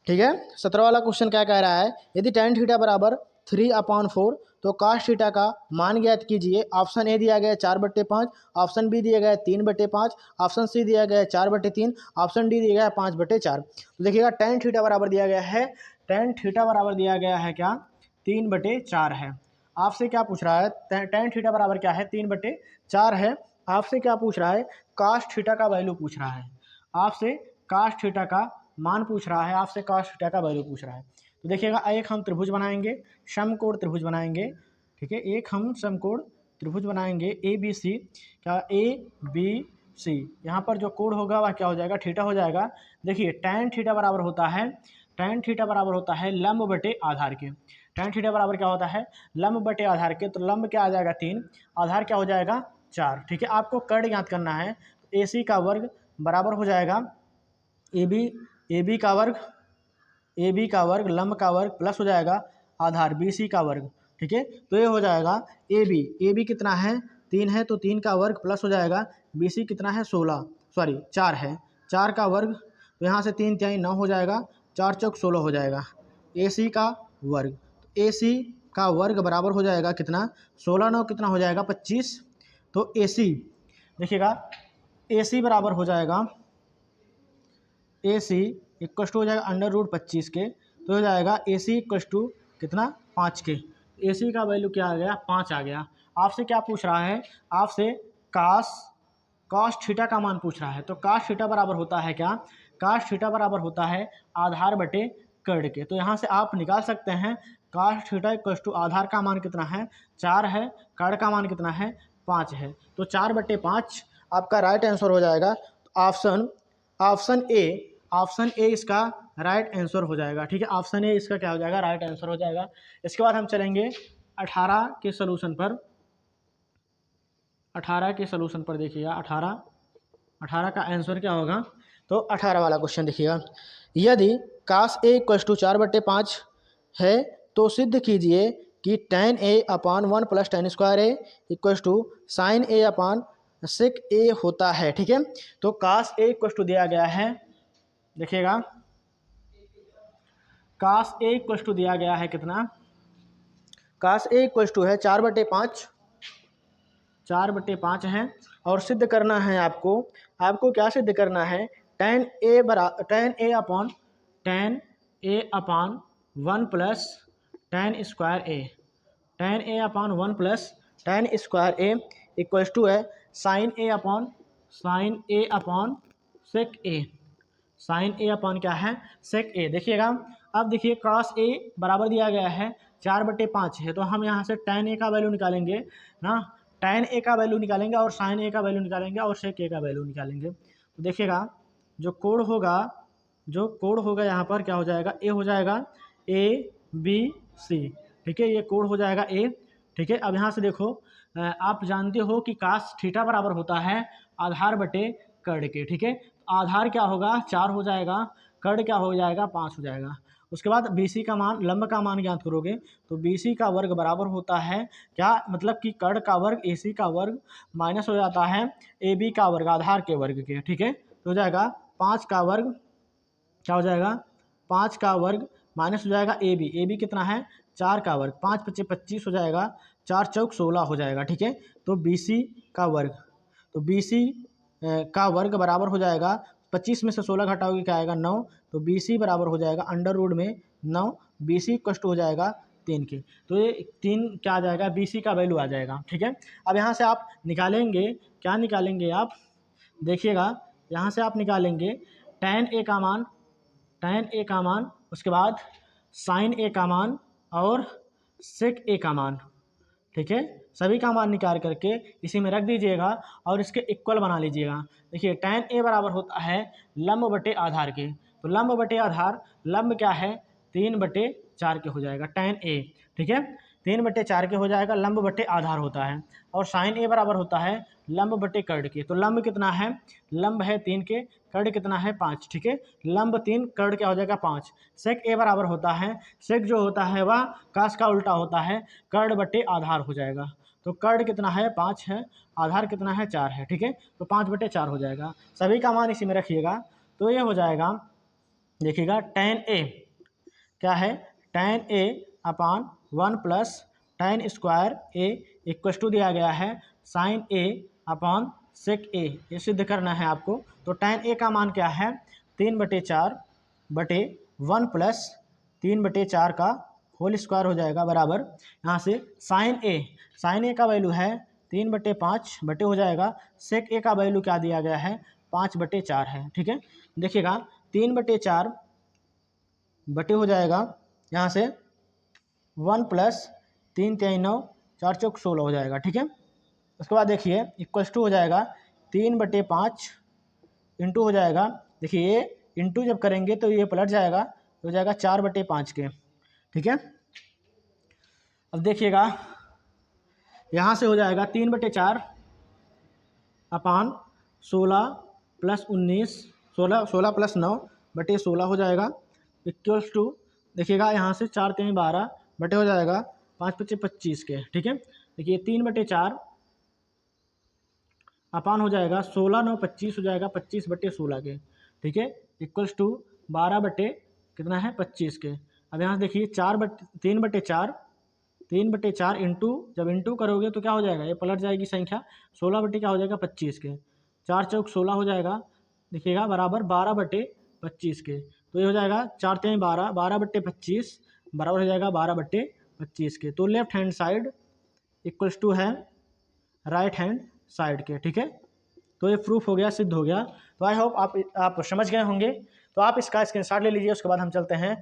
ठीक है। 17 वाला क्वेश्चन क्या कह रहा है, यदि tan थीटा बराबर 3/4 तो cos थीटा का मान ज्ञात कीजिए। ऑप्शन ए दिया गया 4/5, ऑप्शन बी दिया गया 3/5, ऑप्शन सी दिया गया 4/3, ऑप्शन डी दिया गया 5/4। तो देखिएगा tan थीटा बराबर दिया गया है, tan थीटा बराबर दिया गया है क्या, 3/4 है। आपसे क्या पूछ रहा है, tan थीटा बराबर क्या है, 3/4 है। आपसे क्या पूछ रहा है, cos थीटा का वैल्यू पूछ रहा है, आपसे cos थीटा का मान पूछ रहा है, आपसे cos थीटा का वैल्यू पूछ रहा है। तो देखिएगा एक हम त्रिभुज बनाएंगे, समकोण त्रिभुज बनाएंगे। ठीक है, एक हम समकोण त्रिभुज बनाएंगे ए बी सी। क्या, ए बी सी, यहाँ पर जो कोण होगा वह क्या हो जाएगा, थीटा हो जाएगा। देखिए tan थीटा बराबर होता है, tan थीटा बराबर होता है लंब बटे आधार के। tan थीटा बराबर क्या होता है, लंब बटे आधार के। तो लंब क्या आ जाएगा 3, आधार क्या हो जाएगा 4। ठीक है, आपको कर्ण ज्ञात करना है। ए सी का वर्ग बराबर हो जाएगा ए बी का वर्ग, ए बी का वर्ग, लंब का वर्ग प्लस हो जाएगा आधार बी सी का वर्ग। ठीक है, तो ये हो जाएगा ए बी कितना है, 3 है, तो 3 का वर्ग प्लस हो जाएगा बी सी कितना है 16, सॉरी 4 है, 4 का वर्ग। तो यहाँ से 3 3 9 हो जाएगा, 4 चौक 16 हो जाएगा ए सी का वर्ग। ए सी का वर्ग बराबर हो जाएगा कितना, 16 9 कितना हो जाएगा 25। तो ए सी देखिएगा, ए सी बराबर हो जाएगा, ए सी इक्व टू हो जाएगा √25 के। तो हो जाएगा ए सी इक्व टू कितना, 5 के। ए सी का वैल्यू क्या आ गया, 5 आ गया। आपसे क्या पूछ रहा है, आपसे cos थीटा का मान पूछ रहा है। तो cos थीटा बराबर होता है क्या, cos थीटा बराबर होता है आधार बटे कर्ण के। तो यहाँ से आप निकाल सकते हैं cos थीटा इक्व टू आधार का मान कितना है 4 है, कर्ण का मान कितना है 5 है। तो 4/5 आपका राइट आंसर हो जाएगा। ऑप्शन ए इसका राइट आंसर हो जाएगा। ठीक है, ऑप्शन ए इसका क्या हो जाएगा, राइट आंसर हो जाएगा। इसके बाद हम चलेंगे 18 के सोल्यूशन पर। 18 के सोल्यूशन पर देखिएगा, 18 का आंसर क्या होगा। तो 18 वाला क्वेश्चन देखिएगा, यदि cos a = 4/5 है तो सिद्ध कीजिए कि tan a अपान 1 + tan square a = sin a अपान sec a होता है। ठीक है, तो cos a = दिया गया है, देखिएगा cos a = दिया गया है कितना, cos a = है 4/5, 4/5 है। और सिद्ध करना है आपको, आपको क्या सिद्ध करना है, tan a अपान 1 + tan square a, tan a अपान 1 + tan स्क्वायर a = है sin a अपान sec a, साइन ए अपान क्या है सेक ए। देखिएगा, अब देखिए cos ए बराबर दिया गया है 4/5 है, तो हम यहाँ से tan ए का वैल्यू निकालेंगे ना, tan ए का वैल्यू निकालेंगे और sin ए का वैल्यू निकालेंगे और sec ए का वैल्यू निकालेंगे। तो देखिएगा जो कोण होगा यहाँ पर क्या हो जाएगा, ए हो जाएगा ए बी सी। ठीक है, ये कोण हो जाएगा ए। ठीक है, अब यहाँ से देखो, आप जानते हो कि cos थीटा बराबर होता है आधार बटे कर्ण के। ठीक है, आधार क्या होगा 4 हो जाएगा, कर्ण क्या हो जाएगा 5 हो जाएगा। उसके बाद BC का मान, लंब का मान ज्ञात करोगे तो BC का वर्ग बराबर होता है क्या, मतलब कि कर्ण का वर्ग AC का वर्ग माइनस हो जाता है AB का वर्ग आधार के वर्ग के। ठीक है, तो हो जाएगा 5 का वर्ग, क्या हो जाएगा 5 का वर्ग माइनस हो जाएगा AB कितना है 4 का वर्ग, 5 × 25 हो जाएगा, 4 चौक 16 हो जाएगा। ठीक है, तो BC का वर्ग, तो BC का वर्ग बराबर हो जाएगा, 25 में से 16 घटाओगे क्या आएगा 9, तो BC बराबर हो जाएगा √9, BC = हो जाएगा 3 के। तो ये 3 क्या आ जाएगा, BC का वैल्यू आ जाएगा। ठीक है, अब यहाँ से आप निकालेंगे, क्या निकालेंगे आप, देखिएगा यहाँ से आप निकालेंगे tan A का मान, उसके बाद sin A का मान और sec A का मान। ठीक है, सभी का मान निकाल करके इसी में रख दीजिएगा और इसके इक्वल बना लीजिएगा। देखिए tan a बराबर होता है लंब बटे आधार के, तो लंब बटे आधार, लंब क्या है 3/4 के हो जाएगा tan a। ठीक है, 3/4 के हो जाएगा, लंब बटे आधार होता है। और sin a बराबर होता है लंब बटे कर्ण के, तो लंब कितना है, लंब है 3 के, कर्ण कितना है 5। ठीक है, लंब 3, कर्ण क्या हो जाएगा 5। सेक a बराबर होता है, सेक जो होता है वह कास का उल्टा होता है, कर्ण बटे आधार हो जाएगा। तो कर्ण कितना है 5 है, आधार कितना है 4 है। ठीक है, तो 5/4 हो जाएगा। सभी का मान इसी में रखिएगा, तो ये हो जाएगा देखिएगा tan A क्या है, tan A अपान 1 plus tan square A equal to दिया गया है sin A अपान sec A, ये सिद्ध करना है आपको। तो tan A का मान क्या है, 3/4/1 प्लस 3/4 का होल स्क्वायर हो जाएगा बराबर, यहाँ से sin A का वैल्यू है 3/5 बटे हो जाएगा, sec A का वैल्यू क्या दिया गया है, 5/4 है। ठीक है, देखिएगा 3/4 बटे हो जाएगा यहाँ से 1 प्लस 3×3=9, 4×4=16 हो जाएगा। ठीक है, उसके बाद देखिए इक्वल्स टू हो जाएगा 3/5 इंटू हो जाएगा, देखिए ये इंटू जब करेंगे तो ये पलट जाएगा, हो जाएगा 4/5 के। ठीक है, अब देखिएगा यहाँ से हो जाएगा 3/4 अपान 16 प्लस 19, 16 प्लस 9/16 हो जाएगा इक्वल्स टू, देखिएगा यहाँ से 4×3=12 बटे हो जाएगा 5×5=25 के। ठीक है, देखिए 3/4 अपान हो जाएगा 16×9=25 हो जाएगा 25/16 के। ठीक है, इक्वल्स टू 12 बटे कितना है 25 के। अब यहाँ देखिए 3/4 इंटू, जब इंटू करोगे तो क्या हो जाएगा, ये पलट जाएगी संख्या, 16 बटे क्या हो जाएगा 25 के, 4×4=16 हो जाएगा, देखिएगा बराबर 12/25 के। तो ये हो जाएगा 4×3=12, 12/25 बराबर हो जाएगा 12/25 के। तो left hand side equals to है राइट हैंड साइड के। ठीक है, तो ये प्रूफ हो गया, सिद्ध हो गया। तो आई होप आप समझ गए होंगे। तो आप इसका स्क्रीनशॉट ले लीजिए, उसके बाद हम चलते हैं